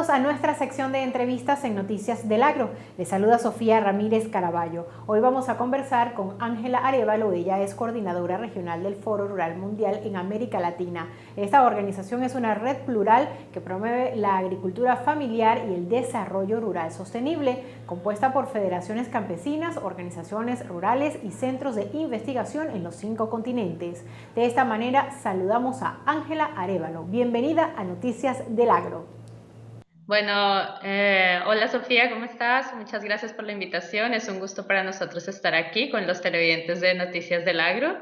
Bienvenidos a nuestra sección de entrevistas en Noticias del Agro. Les saluda Sofía Ramírez Caraballo. Hoy vamos a conversar con Ángela Arévalo. Ella es coordinadora regional del Foro Rural Mundial en América Latina. Esta organización es una red plural que promueve la agricultura familiar y el desarrollo rural sostenible, compuesta por federaciones campesinas, organizaciones rurales y centros de investigación en los 5 continentes. De esta manera saludamos a Ángela Arévalo. Bienvenida a Noticias del Agro. Bueno, hola Sofía, ¿cómo estás? Muchas gracias por la invitación. Es un gusto para nosotros estar aquí con los televidentes de Noticias del Agro.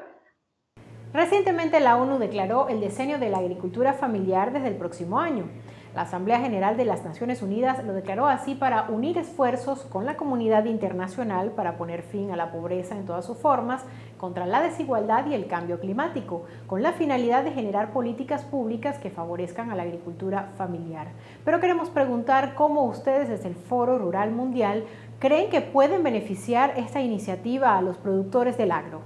Recientemente la ONU declaró el decenio de la agricultura familiar desde el próximo año. La Asamblea General de las Naciones Unidas lo declaró así para unir esfuerzos con la comunidad internacional para poner fin a la pobreza en todas sus formas, contra la desigualdad y el cambio climático, con la finalidad de generar políticas públicas que favorezcan a la agricultura familiar. Pero queremos preguntar cómo ustedes desde el Foro Rural Mundial creen que pueden beneficiar esta iniciativa a los productores del agro.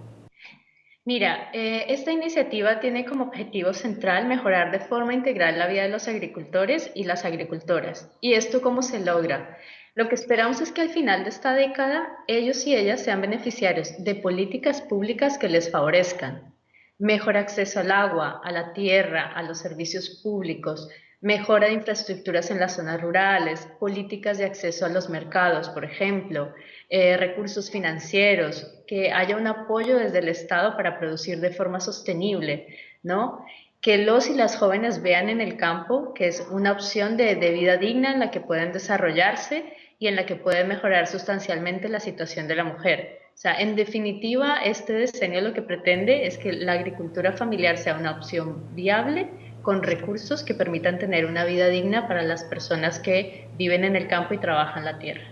Mira, esta iniciativa tiene como objetivo central mejorar de forma integral la vida de los agricultores y las agricultoras. ¿Y esto cómo se logra? Lo que esperamos es que al final de esta década ellos y ellas sean beneficiarios de políticas públicas que les favorezcan. Mejor acceso al agua, a la tierra, a los servicios públicos, mejora de infraestructuras en las zonas rurales, políticas de acceso a los mercados, por ejemplo, recursos financieros, que haya un apoyo desde el Estado para producir de forma sostenible, ¿no? Que los y las jóvenes vean en el campo que es una opción de vida digna en la que pueden desarrollarse y en la que puede mejorar sustancialmente la situación de la mujer. O sea, en definitiva, este diseño lo que pretende es que la agricultura familiar sea una opción viable con recursos que permitan tener una vida digna para las personas que viven en el campo y trabajan la tierra.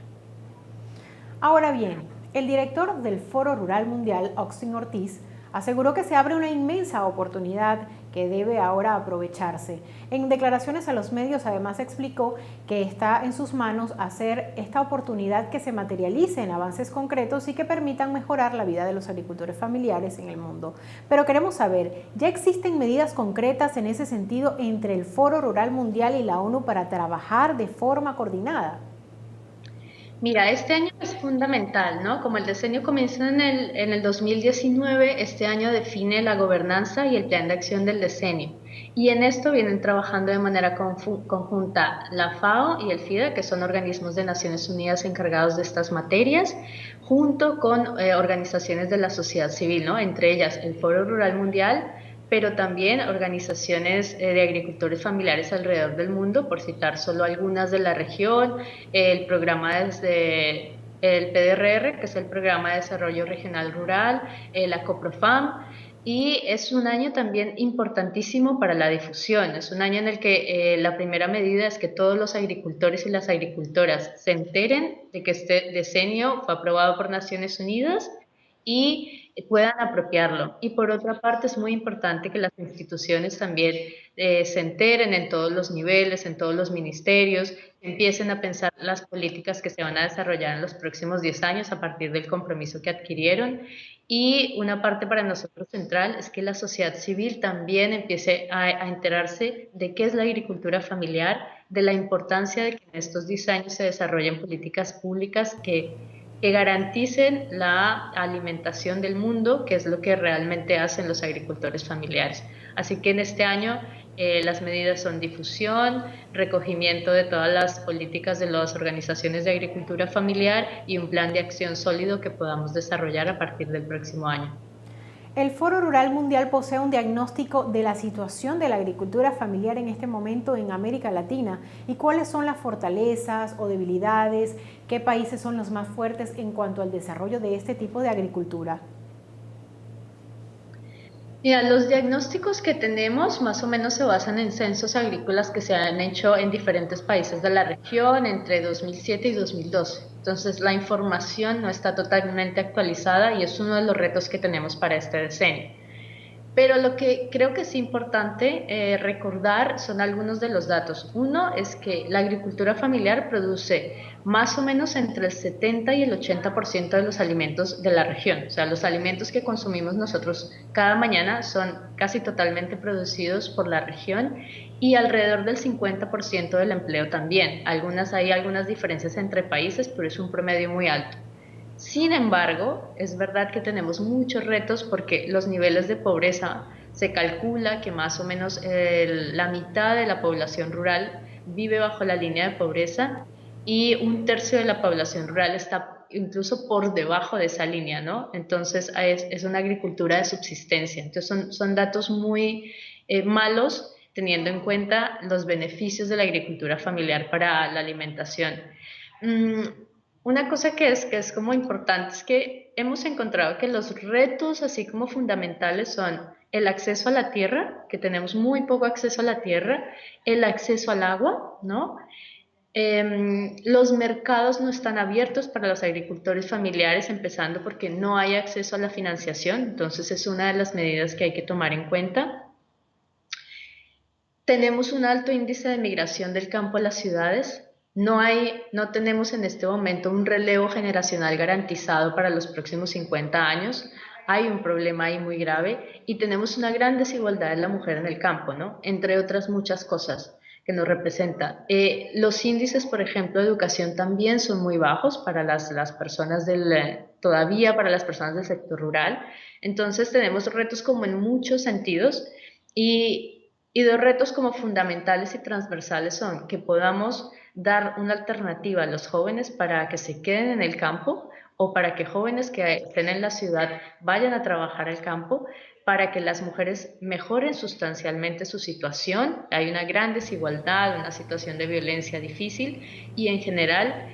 Ahora bien, el director del Foro Rural Mundial, Austin Ortiz, aseguró que se abre una inmensa oportunidad que debe ahora aprovecharse. En declaraciones a los medios, además, explicó que está en sus manos hacer esta oportunidad que se materialice en avances concretos y que permitan mejorar la vida de los agricultores familiares en el mundo. Pero queremos saber, ¿ya existen medidas concretas en ese sentido entre el Foro Rural Mundial y la ONU para trabajar de forma coordinada? Mira, este año es fundamental, ¿no? Como el diseño comienza en el 2019, este año define la gobernanza y el plan de acción del diseño. Y en esto vienen trabajando de manera conjunta la FAO y el FIDE, que son organismos de Naciones Unidas encargados de estas materias, junto con organizaciones de la sociedad civil, ¿no? Entre ellas el Foro Rural Mundial, pero también organizaciones de agricultores familiares alrededor del mundo, por citar solo algunas de la región, el programa desde el PDRR, que es el Programa de Desarrollo Regional Rural, la COPROFAM, y es un año también importantísimo para la difusión. Es un año en el que la primera medida es que todos los agricultores y las agricultoras se enteren de que este decenio fue aprobado por Naciones Unidas y puedan apropiarlo. Y por otra parte es muy importante que las instituciones también se enteren en todos los niveles, en todos los ministerios, empiecen a pensar las políticas que se van a desarrollar en los próximos 10 años a partir del compromiso que adquirieron. Y una parte para nosotros central es que la sociedad civil también empiece a enterarse de qué es la agricultura familiar, de la importancia de que en estos 10 años se desarrollen políticas públicas que garanticen la alimentación del mundo, que es lo que realmente hacen los agricultores familiares. Así que en este año las medidas son difusión, recogimiento de todas las políticas de las organizaciones de agricultura familiar y un plan de acción sólido que podamos desarrollar a partir del próximo año. El Foro Rural Mundial posee un diagnóstico de la situación de la agricultura familiar en este momento en América Latina y cuáles son las fortalezas o debilidades, qué países son los más fuertes en cuanto al desarrollo de este tipo de agricultura. Mira, los diagnósticos que tenemos más o menos se basan en censos agrícolas que se han hecho en diferentes países de la región entre 2007 y 2012. Entonces, la información no está totalmente actualizada y es uno de los retos que tenemos para este decenio. Pero lo que creo que es importante recordar son algunos de los datos. Uno es que la agricultura familiar produce más o menos entre el 70 y el 80% de los alimentos de la región. O sea, los alimentos que consumimos nosotros cada mañana son casi totalmente producidos por la región y alrededor del 50% del empleo también. Hay algunas diferencias entre países, pero es un promedio muy alto. Sin embargo, es verdad que tenemos muchos retos porque los niveles de pobreza se calcula que más o menos la mitad de la población rural vive bajo la línea de pobreza y un tercio de la población rural está incluso por debajo de esa línea, ¿no? Entonces es una agricultura de subsistencia. Entonces son datos muy malos teniendo en cuenta los beneficios de la agricultura familiar para la alimentación. Mm, una cosa que es como importante es que hemos encontrado que los retos así como fundamentales son el acceso a la tierra, que tenemos muy poco acceso a la tierra, el acceso al agua, ¿no? Los mercados no están abiertos para los agricultores familiares, empezando porque no hay acceso a la financiación, entonces es una de las medidas que hay que tomar en cuenta. Tenemos un alto índice de migración del campo a las ciudades. No tenemos en este momento un relevo generacional garantizado para los próximos 50 años. Hay un problema ahí muy grave y tenemos una gran desigualdad de la mujer en el campo, ¿no? Entre otras muchas cosas que nos representa. Los índices, por ejemplo, de educación también son muy bajos para las personas todavía para las personas del sector rural. Entonces tenemos retos como en muchos sentidos y dos retos como fundamentales y transversales son que podamos dar una alternativa a los jóvenes para que se queden en el campo o para que jóvenes que estén en la ciudad vayan a trabajar al campo, para que las mujeres mejoren sustancialmente su situación. Hay una gran desigualdad, una situación de violencia difícil y en general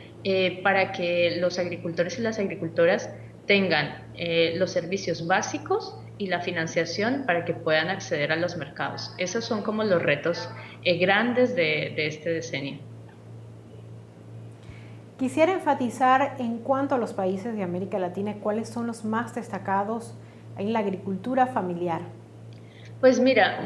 para que los agricultores y las agricultoras tengan los servicios básicos y la financiación para que puedan acceder a los mercados. Esos son como los retos grandes de este decenio. Quisiera enfatizar en cuanto a los países de América Latina, cuáles son los más destacados en la agricultura familiar. Pues mira,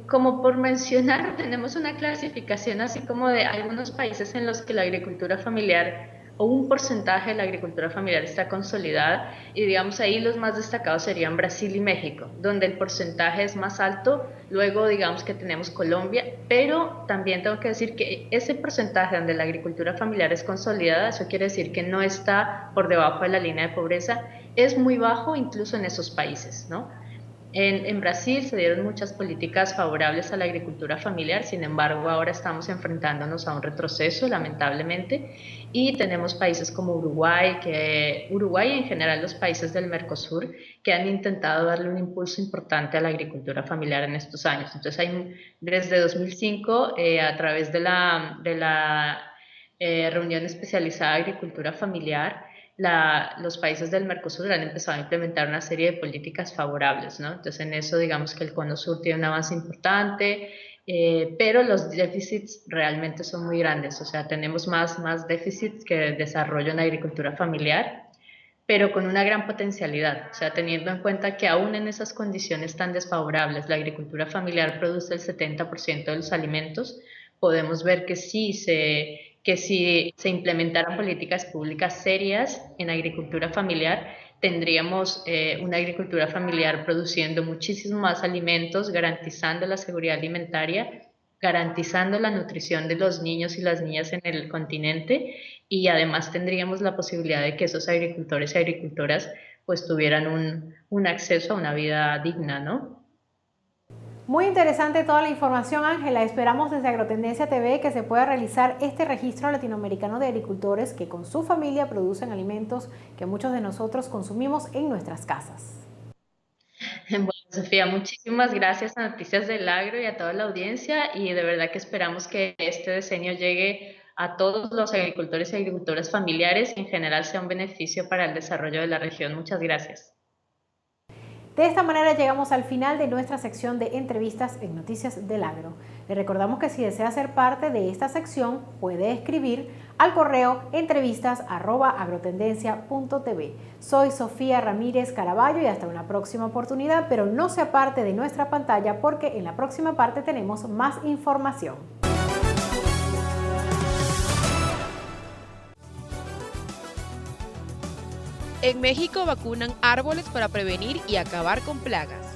como por mencionar, tenemos una clasificación así como de algunos países en los que la agricultura familiar o un porcentaje de la agricultura familiar está consolidada y digamos ahí los más destacados serían Brasil y México, donde el porcentaje es más alto, luego digamos que tenemos Colombia, pero también tengo que decir que ese porcentaje donde la agricultura familiar es consolidada, eso quiere decir que no está por debajo de la línea de pobreza, es muy bajo incluso en esos países, ¿no? En Brasil se dieron muchas políticas favorables a la agricultura familiar, sin embargo ahora estamos enfrentándonos a un retroceso, lamentablemente, y tenemos países como Uruguay y en general los países del Mercosur que han intentado darle un impulso importante a la agricultura familiar en estos años. Entonces desde 2005 a través de la Reunión Especializada de Agricultura Familiar, los países del Mercosur han empezado a implementar una serie de políticas favorables, ¿no? Entonces en eso digamos que el Cono Sur tiene un avance importante, pero los déficits realmente son muy grandes, o sea, tenemos más déficits que desarrollo en agricultura familiar, pero con una gran potencialidad, o sea, teniendo en cuenta que aún en esas condiciones tan desfavorables, la agricultura familiar produce el 70% de los alimentos, podemos ver que si se implementaran políticas públicas serias en agricultura familiar, tendríamos una agricultura familiar produciendo muchísimo más alimentos, garantizando la seguridad alimentaria, garantizando la nutrición de los niños y las niñas en el continente y además tendríamos la posibilidad de que esos agricultores y agricultoras pues tuvieran un acceso a una vida digna, ¿no? Muy interesante toda la información, Ángela. Esperamos desde Agrotendencia TV que se pueda realizar este registro latinoamericano de agricultores que con su familia producen alimentos que muchos de nosotros consumimos en nuestras casas. Bueno, Sofía, muchísimas gracias a Noticias del Agro y a toda la audiencia y de verdad que esperamos que este diseño llegue a todos los agricultores y agricultoras familiares y en general sea un beneficio para el desarrollo de la región. Muchas gracias. De esta manera llegamos al final de nuestra sección de entrevistas en Noticias del Agro. Le recordamos que si desea ser parte de esta sección, puede escribir al correo entrevistas@agrotendencia.tv. Soy Sofía Ramírez Caraballo y hasta una próxima oportunidad, pero no sea parte de nuestra pantalla porque en la próxima parte tenemos más información. En México vacunan árboles para prevenir y acabar con plagas.